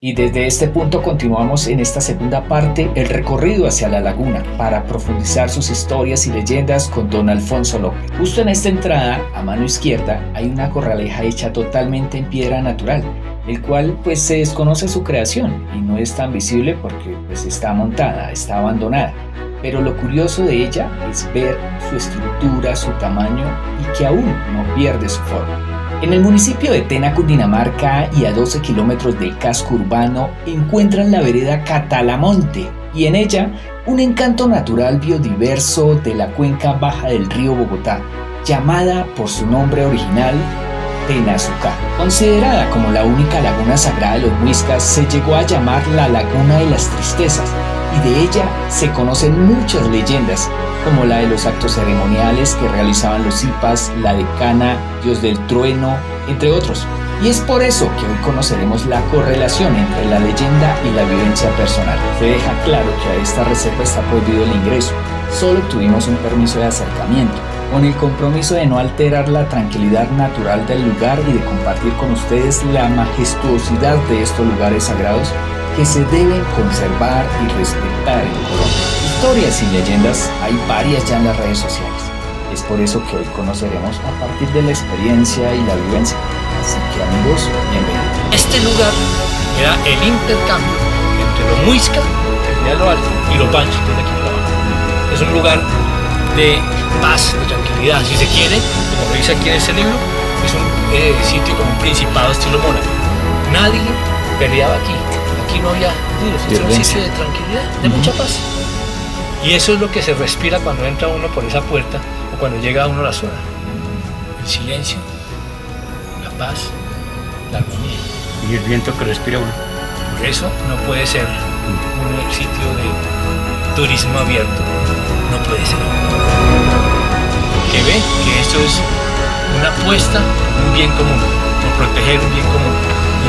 Y desde este punto continuamos en esta segunda parte el recorrido hacia la laguna para profundizar sus historias y leyendas con don Alfonso López. Justo en esta entrada, a mano izquierda, hay una corraleja hecha totalmente en piedra natural, el cual pues se desconoce su creación y no es tan visible porque pues está montada, está abandonada. Pero lo curioso de ella es ver su estructura, su tamaño y que aún no pierde su forma. En el municipio de Tena, Cundinamarca, y a 12 kilómetros del casco urbano, encuentran la vereda Catalamonte y en ella un encanto natural biodiverso de la cuenca baja del río Bogotá, llamada por su nombre original Tenazucá. Considerada como la única laguna sagrada de los muiscas, se llegó a llamar la Laguna de las Tristezas y de ella se conocen muchas leyendas, como la de los actos ceremoniales que realizaban los Zipas, la de Cana, Dios del Trueno, entre otros. Y es por eso que hoy conoceremos la correlación entre la leyenda y la vivencia personal. Se deja claro que a esta reserva está prohibido el ingreso, solo obtuvimos un permiso de acercamiento, con el compromiso de no alterar la tranquilidad natural del lugar y de compartir con ustedes la majestuosidad de estos lugares sagrados que se deben conservar y respetar en Colombia. Historias y leyendas hay varias ya en las redes sociales. Es por eso que hoy conoceremos a partir de la experiencia y la vivencia. Así que amigos, bienvenidos. Este lugar era el intercambio entre los muiscas, que es de lo alto, y los panchos, que es de aquí para abajo. Es un lugar de paz, de tranquilidad. Si se quiere, como lo dice aquí en este libro, es un sitio como un principado estilo mónaco. Nadie peleaba aquí. Aquí no había tiros, es un sitio de tranquilidad, de mucha paz. Y eso es lo que se respira cuando entra uno por esa puerta o cuando llega uno a la zona. El silencio, la paz, la armonía. Y el viento que respira uno. Por eso no puede ser un sitio de turismo abierto. No puede ser. Que ve que esto es una apuesta por un bien común, por proteger un bien común.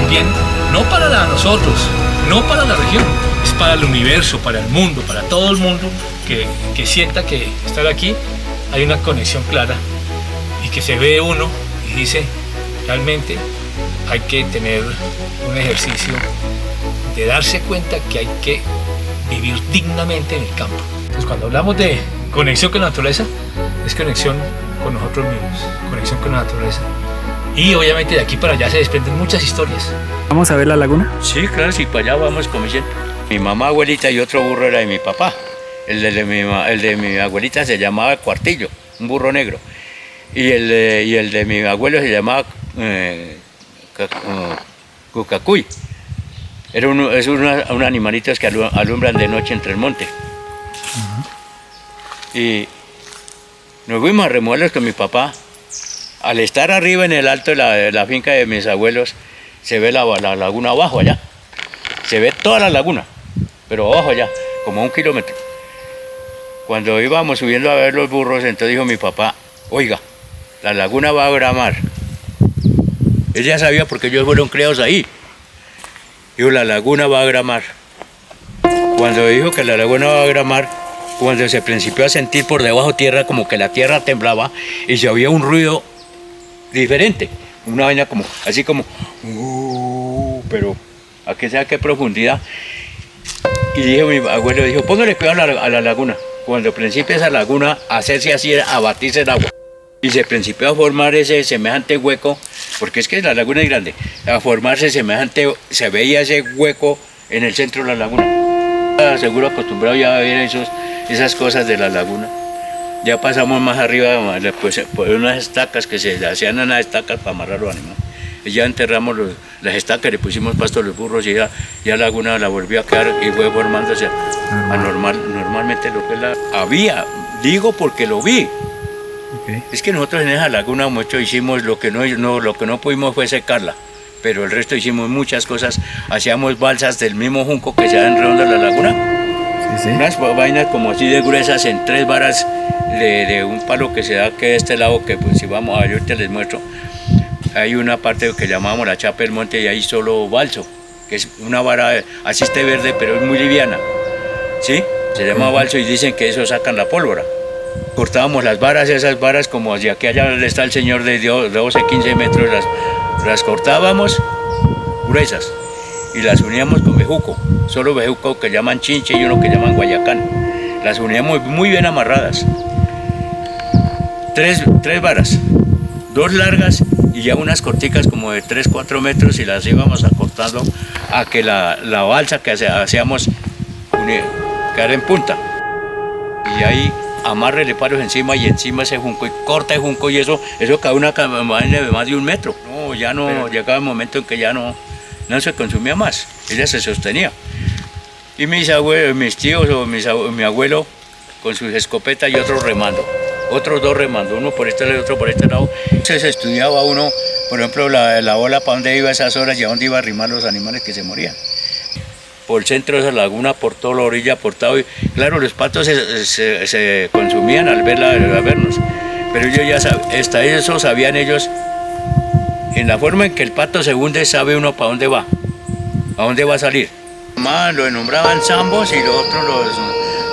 Un bien no para nosotros, no para la región, es para el universo, para el mundo, para todo el mundo que sienta que estar aquí hay una conexión clara y que se ve uno y dice, realmente hay que tener un ejercicio de darse cuenta que hay que vivir dignamente en el campo. Entonces cuando hablamos de conexión con la naturaleza, es conexión con nosotros mismos, conexión con la naturaleza. Y obviamente de aquí para allá se desprenden muchas historias. ¿Vamos a ver la laguna? Sí, claro, sí, para allá vamos como dicen. Mi mamá, abuelita y otro burro era de mi papá. El de mi abuelita se llamaba Cuartillo, un burro negro. Y el de mi abuelo se llamaba Cucacuy. Es un animalito que alumbran de noche entre el monte. Y nos fuimos a removerlos con mi papá. Al estar arriba en el alto de la finca de mis abuelos, se ve la laguna abajo allá. Se ve toda la laguna, pero abajo allá, como a 1 kilómetro. Cuando íbamos subiendo a ver los burros, entonces dijo mi papá, oiga, la laguna va a gramar. Él ya sabía porque ellos fueron criados ahí. Dijo, la laguna va a gramar. Cuando dijo que la laguna va a gramar, cuando se principió a sentir por debajo tierra, como que la tierra temblaba y se oía un ruido diferente, una vaina como, así como, pero a qué sea qué profundidad. Y dijo mi abuelo, dijo, póngale cuidado a la laguna. Cuando principia esa laguna a hacerse así, a batirse el agua. Y se principió a formar ese semejante hueco, porque es que la laguna es grande, a formarse semejante, se veía ese hueco en el centro de la laguna. Seguro acostumbrado ya a ver esas cosas de la laguna. Ya pasamos más arriba, pues, por unas estacas que se hacían unas estacas para amarrar los animales. Y ya enterramos las estacas, le pusimos pasto a los burros y ya la laguna la volvió a quedar y fue formándose normalmente lo que había, digo porque lo vi. Okay. Es que nosotros en esa laguna mucho hicimos lo que no pudimos fue secarla, pero el resto hicimos muchas cosas, hacíamos balsas del mismo junco que se da en redonda la laguna. Sí. Unas vainas como así de gruesas en 3 varas de un palo que se da que de este lado, que pues si vamos a ver, ahorita les muestro. Hay una parte que llamamos la chapa del monte y hay solo balso, que es una vara, así esté verde, pero es muy liviana, ¿sí? Se llama balso y dicen que eso sacan la pólvora. Cortábamos las varas, esas varas como hacia aquí allá está el señor de 12, 15 metros, las cortábamos gruesas y las uníamos con bejuco, solo bejuco que llaman chinche y uno que llaman guayacán. Las uníamos muy bien amarradas. Tres varas, 2 largas y ya unas corticas como de 3-4 metros y las íbamos acortando a que la balsa que hacíamos quedara en punta. Y ahí amárrele palos encima y encima ese junco y corta el junco y eso cada una de más de 1 metro. No, ya no, pero llegaba el momento en que ya no se consumía más, ella se sostenía. Y mis tíos o mi abuelo con sus escopetas y otros remando. Otros 2 remando, uno por este lado y otro por este lado. Entonces estudiaba uno, por ejemplo, la ola para dónde iba a esas horas y a dónde iba a arrimar los animales que se morían. Por el centro de esa laguna, por toda la orilla, por todo. Y claro, los patos se consumían al vernos. Pero ellos ya hasta eso sabían ellos, en la forma en que el pato se hunde, sabe uno para dónde va a salir. Lo nombraban zambos y los otros los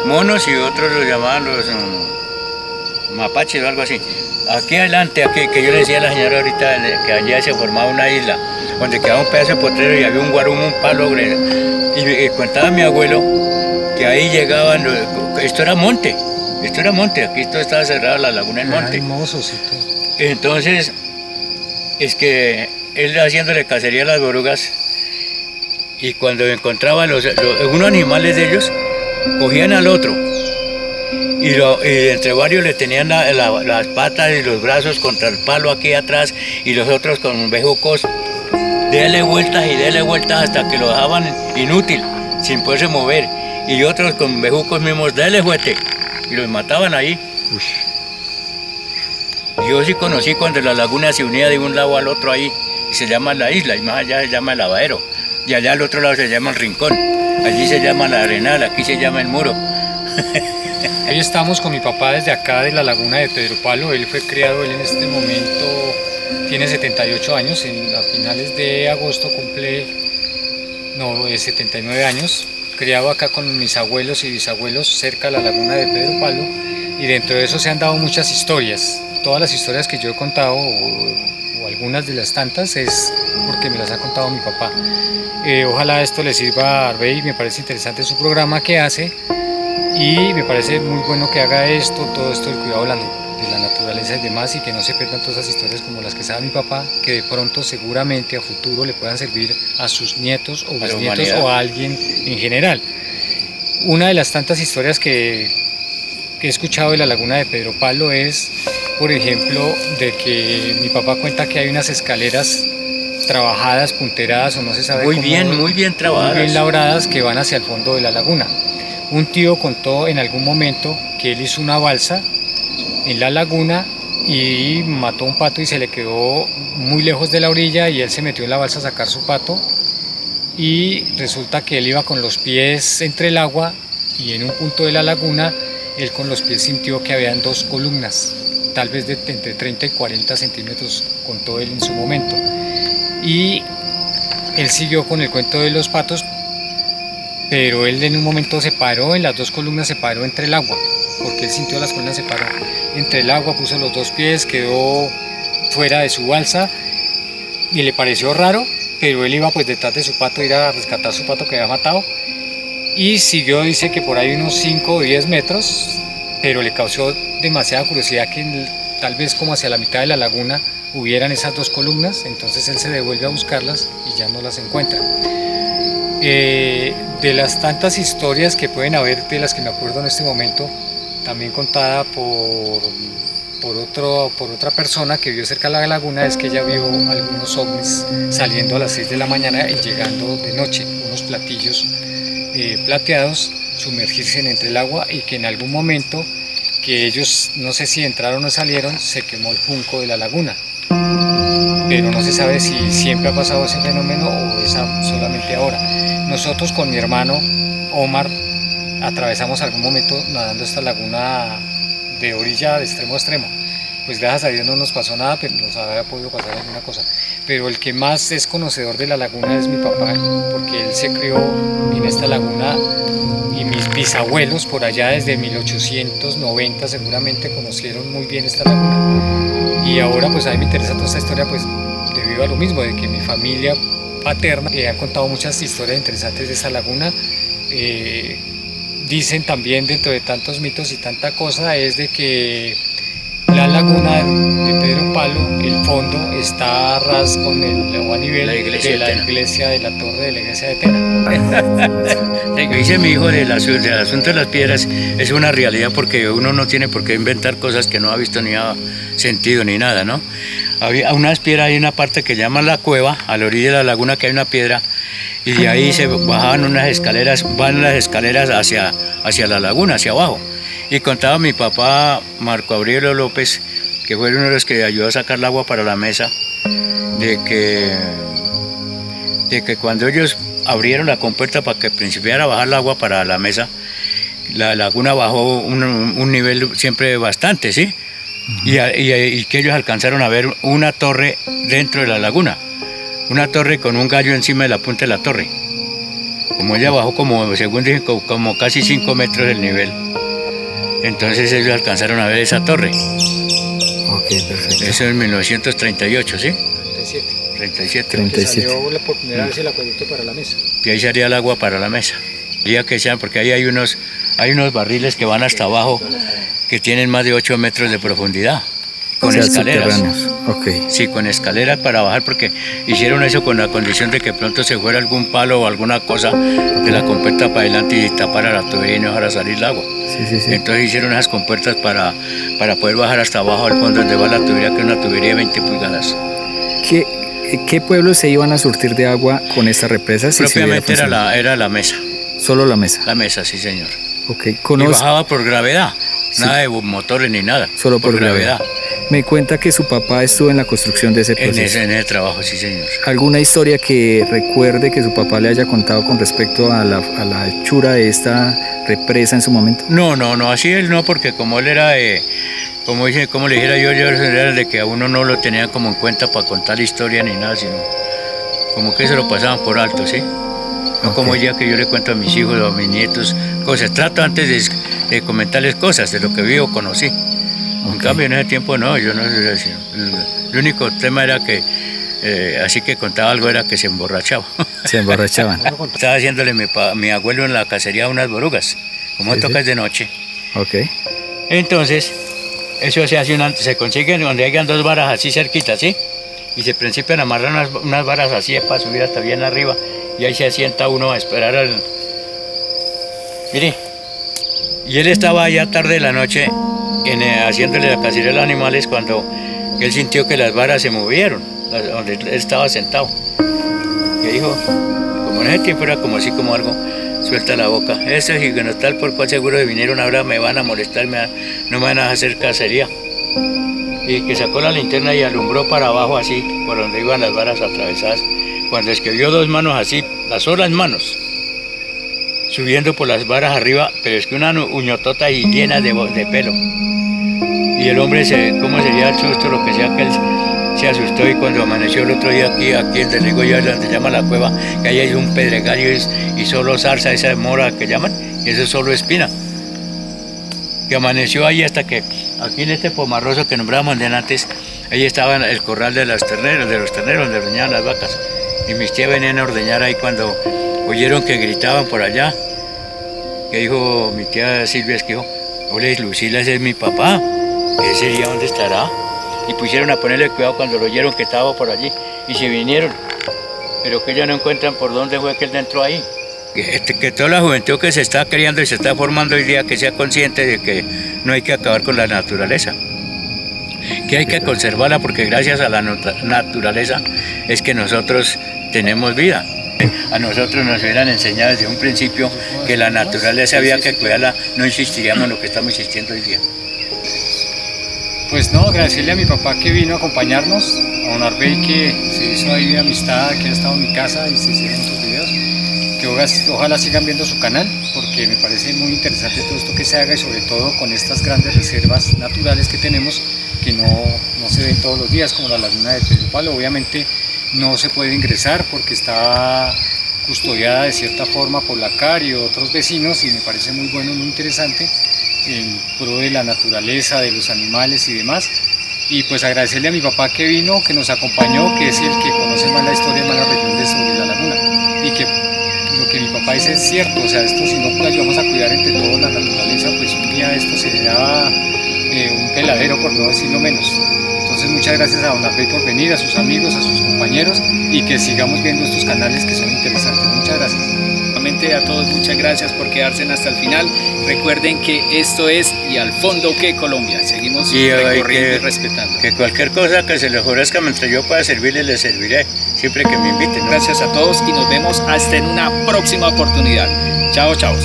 monos y otros los llamaban los mapaches o algo así. Aquí adelante, aquí, que yo le decía a la señora ahorita que allá se formaba una isla, donde quedaba un pedazo de potrero y había un guarumo, un palo. Y contaba mi abuelo que ahí llegaban, esto era monte, aquí todo estaba cerrado, la laguna del monte. Entonces, es que él haciéndole cacería a las orugas, y cuando encontraban unos animales de ellos, cogían al otro, y entre varios le tenían las patas y los brazos contra el palo aquí atrás, y los otros con bejucos, dele vueltas hasta que lo dejaban inútil, sin poderse mover, y otros con bejucos mismos, dele fuerte, y los mataban ahí. Yo sí conocí cuando la laguna se unía de un lado al otro ahí, y se llama la isla, y más allá se llama el lavadero, y allá al otro lado se llama el rincón, allí se llama la arenal, aquí se llama el muro. Hoy estamos con mi papá desde acá de la laguna de Pedro Palo. Él fue criado, él en este momento tiene 78 años, a finales de agosto cumple 79 años, criado acá con mis abuelos y bisabuelos cerca de la laguna de Pedro Palo, y dentro de eso se han dado muchas historias. Todas las historias que yo he contado, o algunas de las tantas, es porque me las ha contado mi papá. Ojalá esto le sirva a Arbey, me parece interesante su programa que hace, y me parece muy bueno que haga todo esto del cuidado de la naturaleza y demás, y que no se pierdan todas esas historias como las que sabe mi papá, que de pronto seguramente a futuro le puedan servir a sus nietos o bisnietos o a alguien en general. Una de las tantas historias que he escuchado de la laguna de Pedro Palo es, por ejemplo, de que mi papá cuenta que hay unas escaleras trabajadas, punteradas o no se sabe muy cómo, bien trabajadas, muy bien labradas, que van hacia el fondo de la laguna. Un tío contó en algún momento que él hizo una balsa en la laguna y mató un pato y se le quedó muy lejos de la orilla, y él se metió en la balsa a sacar su pato, y resulta que él iba con los pies entre el agua, y en un punto de la laguna él con los pies sintió que habían 2 columnas, tal vez de entre 30 y 40 centímetros, contó él en su momento. Y él siguió con el cuento de los patos, pero él en un momento se paró en las 2 columnas, se paró entre el agua, porque él sintió las columnas, se paró entre el agua, puso los 2 pies, quedó fuera de su balsa y le pareció raro, pero él iba pues detrás de su pato, ir a rescatar su pato que había matado, y siguió, dice que por ahí unos 5 o 10 metros, pero le causó demasiada curiosidad que tal vez como hacia la mitad de la laguna hubieran esas 2 columnas, entonces él se devuelve a buscarlas y ya no las encuentra. De las tantas historias que pueden haber, de las que me acuerdo en este momento, también contada por otra persona que vio cerca de la laguna, es que ella vio algunos ovnis saliendo a las 6 de la mañana y llegando de noche, unos platillos plateados, sumergirse entre el agua, y que en algún momento que ellos, no sé si entraron o salieron, se quemó el junco de la laguna. Pero no se sabe si siempre ha pasado ese fenómeno o es solamente ahora. Nosotros con mi hermano Omar atravesamos algún momento nadando esta laguna de orilla de extremo a extremo. Pues gracias a Dios no nos pasó nada, pero nos había podido pasar alguna cosa. Pero el que más es conocedor de la laguna es mi papá, porque él se crió en esta laguna, y mis bisabuelos por allá desde 1890 seguramente conocieron muy bien esta laguna. Y ahora pues a mí me interesa toda esta historia pues debido a lo mismo, de que mi familia paterna han contado muchas historias interesantes de esa laguna. Dicen también, dentro de tantos mitos y tanta cosa, es de que la laguna de Pedro Palo, el fondo está a ras con o a nivel de la iglesia de la torre de la iglesia de Tena. Lo que dice mi hijo del asunto de las piedras es una realidad, porque uno no tiene por qué inventar cosas que no ha visto ni ha sentido ni nada, ¿no? Había unas piedras, hay una parte que llaman la cueva, a la orilla de la laguna que hay una piedra, y de ahí se bajaban unas escaleras, van las escaleras hacia la laguna, hacia abajo. Y contaba mi papá, Marco Aurelio López, que fue uno de los que ayudó a sacar el agua para la mesa, de que cuando ellos abrieron la compuerta para que principiara a bajar el agua para la mesa, la laguna bajó un nivel siempre bastante, ¿sí? Y que ellos alcanzaron a ver una torre dentro de la laguna, una torre con un gallo encima de la punta de la torre. Como ella bajó como, según dije, como casi 5 metros del nivel. Entonces ellos alcanzaron a ver esa torre. Ok, perfecto. Eso en 1938, ¿sí? 37. 37. Salió por primera vez el acueducto para la mesa. Y ahí salía el agua para la mesa. Día que sean, porque ahí hay unos barriles que van hasta abajo, que tienen más de 8 metros de profundidad. Con escaleras. Okay. Sí, con escaleras para bajar, porque hicieron eso con la condición de que pronto se fuera algún palo o alguna cosa de la compuerta para adelante y tapara la tubería y no dejara salir el agua. Sí. Entonces hicieron esas compuertas para poder bajar hasta abajo al fondo donde va la tubería, que es una tubería de 20 pulgadas. ¿Qué pueblos se iban a surtir de agua con esta represa? Propiamente era la mesa. ¿Solo la mesa? La mesa, sí, señor. Okay. Y bajaba por gravedad, nada de motores ni nada. Solo por gravedad. Me cuenta que su papá estuvo en la construcción de ese proceso. En ese trabajo, sí, señor. ¿Alguna historia que recuerde que su papá le haya contado con respecto a la hechura de esta represa en su momento? No, así él no, porque como él era, como le dijera yo era de que a uno no lo tenía como en cuenta para contar historia ni nada, sino como que se lo pasaban por alto, ¿sí? No como ya que yo le cuento a mis hijos o a mis nietos cosas. Trato antes de comentarles cosas de lo que vi o conocí. En cambio, en ese tiempo no, yo no sé. El único tema era que, así que contaba algo, era que se emborrachaba. Se emborrachaban. Estaba haciéndole mi abuelo en la cacería unas borugas, como tocas de noche. Ok. Entonces, eso se hace se consiguen donde hayan 2 varas así cerquitas, ¿sí? Y se principian a amarrar unas varas así para subir hasta bien arriba. Y ahí se asienta uno a esperar al... Mire, y él estaba allá tarde de la noche haciéndole la cacería a los animales cuando él sintió que las varas se movieron, donde él estaba sentado. Y dijo, como en ese tiempo era como así como algo, suelta la boca. Eso es tal por cual seguro de vinieron ahora me van a molestar, no me van a hacer cacería. Y que sacó la linterna y alumbró para abajo así, por donde iban las varas atravesadas. Cuando es que vio 2 manos así, las solas manos, subiendo por las varas arriba, pero es que una uñotota y llena de pelo. Y el hombre, ¿cómo sería el susto? Lo que sea que él se asustó, y cuando amaneció el otro día aquí donde digo yo, donde se llama la cueva, que ahí hay un pedregal y solo zarza, esa mora que llaman, y eso es solo espina. Que amaneció ahí hasta que, aquí en este pomarroso que nombrábamos antes, ahí estaba el corral de los terneros donde ordeñaban las vacas. Y mis tías venían a ordeñar ahí cuando oyeron que gritaban por allá. Que dijo mi tía Silvia, es que dijo, hola Lucila, ese es mi papá, ¿qué sería? ¿Dónde estará? Y pusieron a ponerle cuidado cuando lo oyeron que estaba por allí y se vinieron, pero que ya no encuentran por dónde fue que él entró ahí. Que toda la juventud que se está criando y se está formando hoy día, que sea consciente de que no hay que acabar con la naturaleza, que hay que conservarla, porque gracias a la naturaleza es que nosotros tenemos vida. A nosotros nos hubieran enseñado desde un principio que la naturaleza había que cuidarla, no insistiríamos en lo que estamos insistiendo hoy día. Pues no, agradecerle a mi papá que vino a acompañarnos, a don Arbey, que se hizo ahí de amistad, que ha estado en mi casa y se hicieron sus videos, que ojalá sigan viendo su canal, porque me parece muy interesante todo esto que se haga, y sobre todo con estas grandes reservas naturales que tenemos, que no se ven todos los días, como la laguna de Pedro Palo. Obviamente no se puede ingresar porque está custodiada de cierta forma por la CAR y otros vecinos, y me parece muy bueno, muy interesante, en pro de la naturaleza, de los animales y demás. y pues agradecerle a mi papá que vino, que nos acompañó, que es el que conoce más la historia, más la región de sobre la laguna, y que lo que mi papá dice es cierto, o sea, esto si no lo ayudamos a cuidar entre todos la naturaleza, pues un día esto será un peladero, por no decirlo menos. Entonces muchas gracias a don Arley por venir, a sus amigos, a sus compañeros, y que sigamos viendo estos canales que son interesantes. Muchas gracias. Nuevamente a todos muchas gracias por quedarse hasta el final. Recuerden que esto es Y al fondo que Colombia. Seguimos recorriendo y respetando. Que cualquier cosa que se les ofrezca mientras yo pueda servirles, les serviré, siempre que me inviten, ¿no? Gracias a todos y nos vemos hasta en una próxima oportunidad. Chao, chao.